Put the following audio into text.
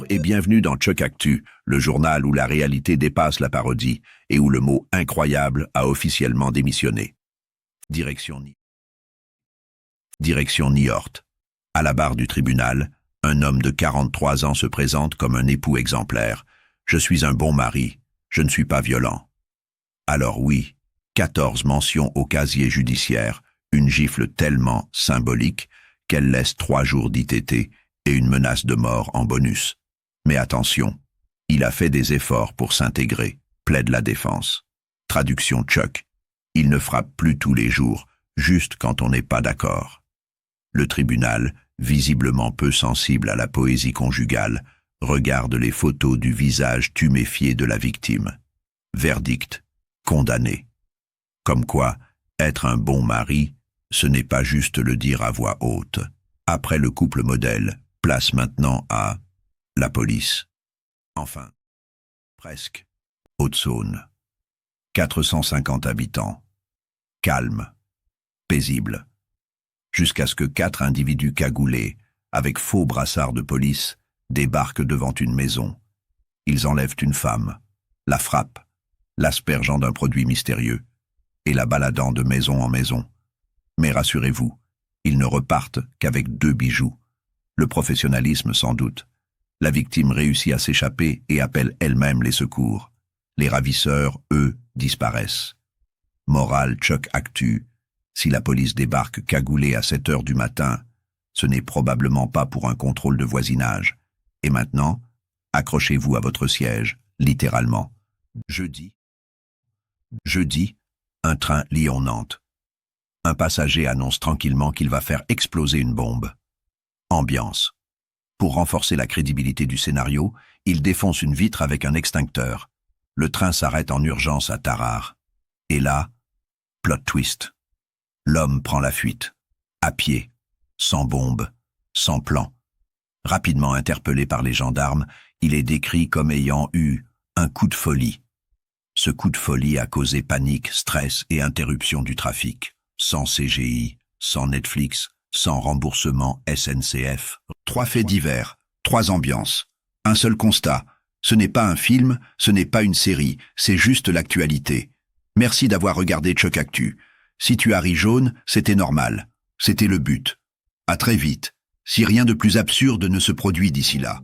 Bonjour et bienvenue dans Chuck Actu, le journal où la réalité dépasse la parodie et où le mot incroyable a officiellement démissionné. Direction Niort. À la barre du tribunal, un homme de 43 ans se présente comme un époux exemplaire. Je suis un bon mari, je ne suis pas violent. Alors oui, 14 mentions au casier judiciaire, une gifle tellement symbolique qu'elle laisse 3 jours d'ITT et une menace de mort en bonus. Mais attention, il a fait des efforts pour s'intégrer, plaide la défense. Traduction Chuck, il ne frappe plus tous les jours, juste quand on n'est pas d'accord. Le tribunal, visiblement peu sensible à la poésie conjugale, regarde les photos du visage tuméfié de la victime. Verdict, condamné. Comme quoi, être un bon mari, ce n'est pas juste le dire à voix haute. Après le couple modèle, place maintenant à la police. Enfin, presque. Haute-Saône. 450 habitants. Calme. Paisible. Jusqu'à ce que 4 individus cagoulés, avec faux brassards de police, débarquent devant une maison. Ils enlèvent une femme, la frappent, l'aspergeant d'un produit mystérieux, et la baladant de maison en maison. Mais rassurez-vous, ils ne repartent qu'avec 2 bijoux. Le professionnalisme sans doute. La victime réussit à s'échapper et appelle elle-même les secours. Les ravisseurs, eux, disparaissent. Morale Chuck Actu, si la police débarque cagoulée à 7 heures du matin, ce n'est probablement pas pour un contrôle de voisinage. Et maintenant, accrochez-vous à votre siège, littéralement. Jeudi, un train Lyon-Nantes. Un passager annonce tranquillement qu'il va faire exploser une bombe. Ambiance. Pour renforcer la crédibilité du scénario, il défonce une vitre avec un extincteur. Le train s'arrête en urgence à Tarare. Et là, plot twist. L'homme prend la fuite. À pied, sans bombe, sans plan. Rapidement interpellé par les gendarmes, il est décrit comme ayant eu un coup de folie. Ce coup de folie a causé panique, stress et interruption du trafic. Sans CGI, sans Netflix, sans remboursement SNCF. 3 faits divers, 3 ambiances. Un seul constat. Ce n'est pas un film, ce n'est pas une série, c'est juste l'actualité. Merci d'avoir regardé Chuck Actu. Si tu as ri jaune, c'était normal. C'était le but. À très vite. Si rien de plus absurde ne se produit d'ici là.